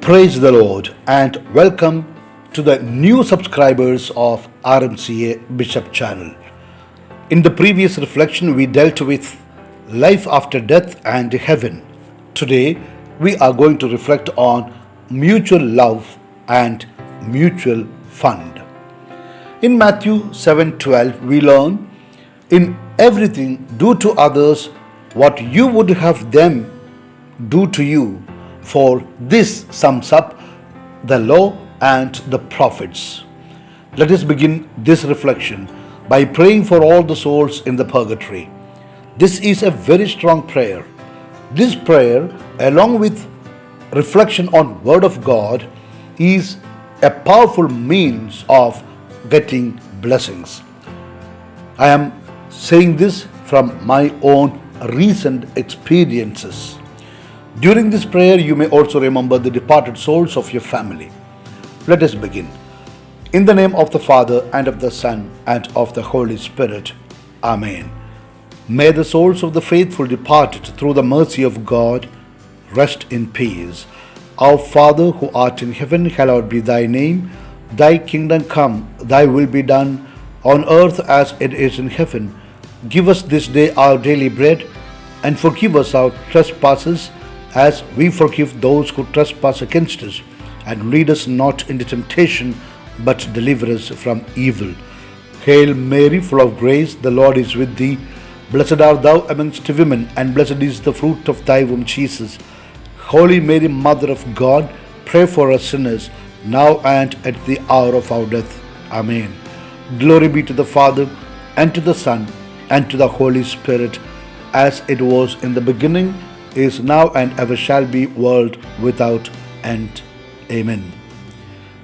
Praise the Lord and welcome to the new subscribers of RMCA Bishop channel. In the previous reflection, we dealt with life after death and heaven. Today, we are going to reflect on mutual love and mutual fund. In Matthew 7:12, we learn, "In everything, do to others what you would have them do to you, for this sums up the law and the prophets." Let us begin this reflection by praying for all the souls in the purgatory. This is a very strong prayer. This prayer, along with reflection on Word of God, is a powerful means of getting blessings. I am saying this from my own recent experiences. During this prayer, you may also remember the departed souls of your family. Let us begin. In the name of the Father, and of the Son, and of the Holy Spirit. Amen. May the souls of the faithful departed through the mercy of God rest in peace. Our Father who art in heaven, hallowed be thy name. Thy kingdom come, thy will be done on earth as it is in heaven. Give us this day our daily bread, and forgive us our trespasses as we forgive those who trespass against us. And lead us not into temptation, but deliver us from evil. Hail Mary, full of grace, the Lord is with thee. Blessed art thou amongst women, and blessed is the fruit of thy womb, Jesus. Holy Mary, Mother of God, pray for us sinners, now and at the hour of our death. Amen. Glory be to the Father, and to the Son, and to the Holy Spirit, as it was in the beginning, is now, and ever shall be, world without end. Amen.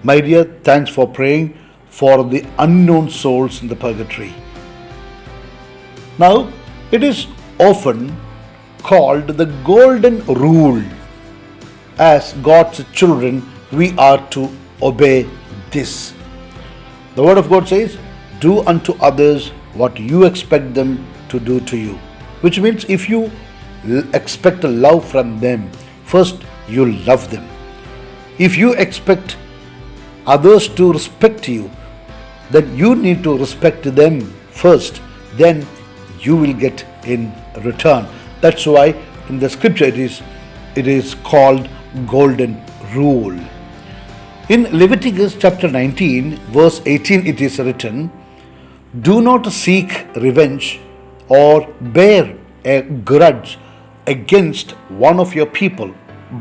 My dear, thanks for praying for the unknown souls in the purgatory. Now, it is often called the golden rule. As God's children, we are to obey this. The Word of God says, "Do unto others what you expect them to do to you." Which means if you expect a love from them, first you love them. If you expect others to respect you, then you need to respect them first. Then you will get in return. That's why in the scripture it is called golden rule. In Leviticus chapter 19 verse 18 it is written, "Do not seek revenge or bear a grudge against one of your people,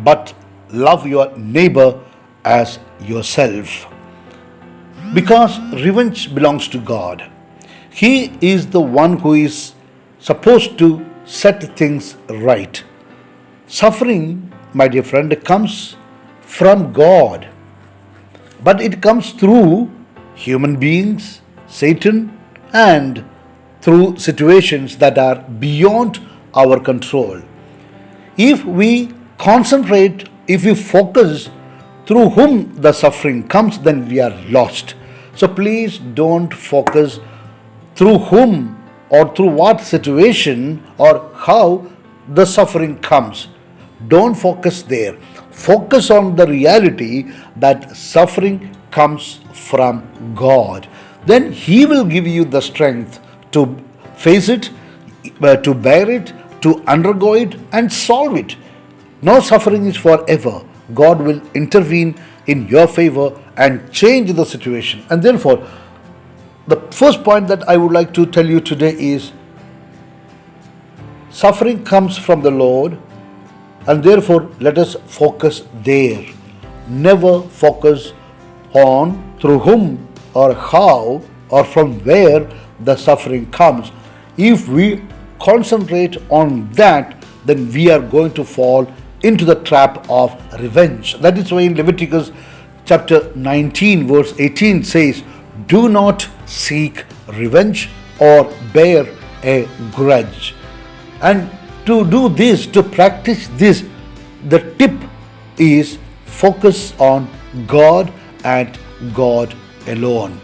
but love your neighbor as yourself." Because revenge belongs to God. He is the one who is supposed to set things right. Suffering, my dear friend, comes from God, but it comes through human beings, Satan, and through situations that are beyond our control. If we concentrate, if we focus through whom the suffering comes, then we are lost. So please don't focus through whom or through what situation or how the suffering comes. Don't focus there. Focus on the reality that suffering comes from God. Then He will give you the strength to face it, to bear it, to undergo it and solve it. No suffering is forever. God will intervene in your favor and change the situation. And therefore, the first point that I would like to tell you today is suffering comes from the Lord, and therefore let us focus there. Never focus on through whom or how or from where the suffering comes. If we concentrate on that, then we are going to fall into the trap of revenge. That is why in Leviticus chapter 19 verse 18 says, "Do not seek revenge or bear a grudge." And to do this, to practice this, the tip is focus on God and God alone.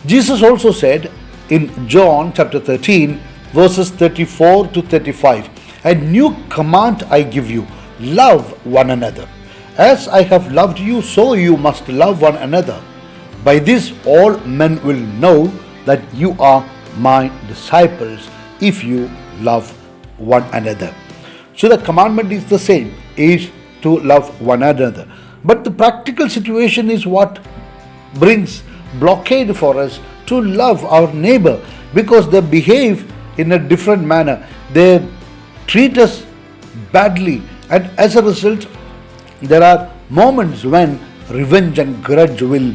Jesus also said in John chapter 13 verses 34 to 35, "A new command I give you, love one another. As I have loved you, so you must love one another. By this all men will know that you are my disciples if you love one another. So the commandment is the same, is to love one another. But the practical situation is what brings blockade for us to love our neighbor, because they behave in a different manner. They treat us badly, and as a result, there are moments when revenge and grudge will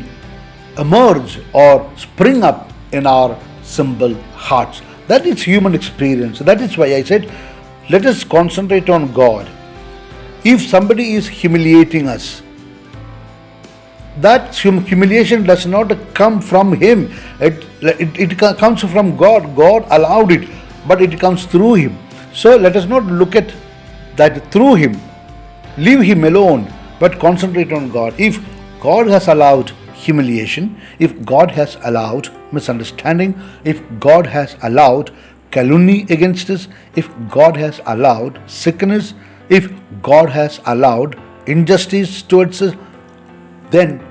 emerge or spring up in our simple hearts. That is human experience. That is why I said, let us concentrate on God. If somebody is humiliating us, that humiliation does not come from him. It comes from God. God allowed it, but it comes through him. So let us not look at that through him. Leave him alone, but concentrate on God. If God has allowed humiliation, if God has allowed misunderstanding, if God has allowed calumny against us, if God has allowed sickness, if God has allowed injustice towards us, then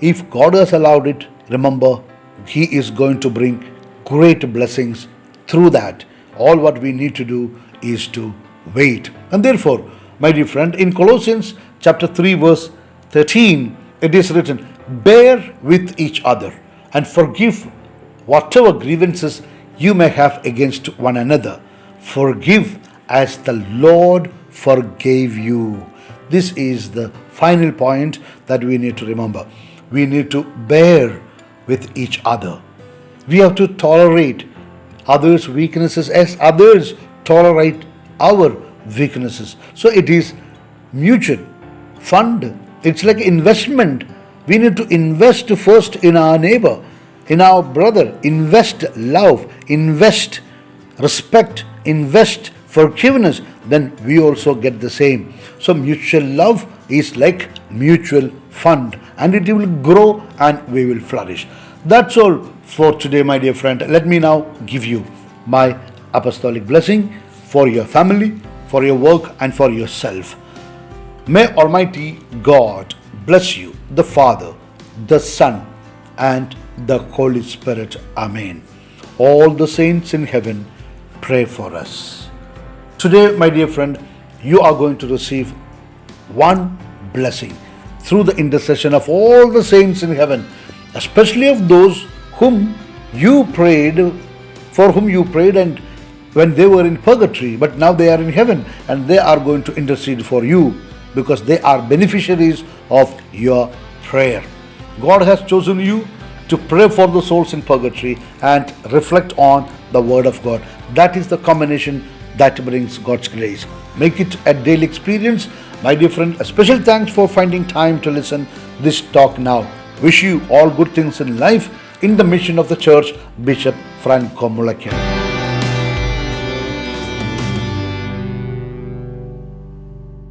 if God has allowed it, remember, He is going to bring great blessings through that. All what we need to do is to wait. And therefore, my dear friend, in Colossians chapter 3, verse 13, it is written, bear with each other and forgive whatever grievances you may have against one another. Forgive as the Lord forgave you. This is the final point that we need to remember. We need to bear with each other. We have to tolerate others' weaknesses as others tolerate our weaknesses. So it is mutual fund. It's like investment. We need to invest first in our neighbor, in our brother. Invest love, invest respect, invest forgiveness. Then we also get the same. So mutual love is like mutual fund, and it will grow and we will flourish. That's all for today, my dear friend. Let me now give you my apostolic blessing for your family, for your work, and for yourself. May Almighty God bless you, the Father, the Son, and the Holy Spirit. Amen. All the saints in heaven, pray for us. Today, my dear friend, you are going to receive one blessing through the intercession of all the saints in heaven, especially of those whom you prayed, for whom you prayed and when they were in purgatory, but now they are in heaven, and they are going to intercede for you because they are beneficiaries of your prayer. God has chosen you to pray for the souls in purgatory and reflect on the Word of God. That is the combination that brings God's grace. Make it a daily experience. My dear friend, a special thanks for finding time to listen this talk now. Wish you all good things in life in the mission of the church, Bishop Franco Mullakkad.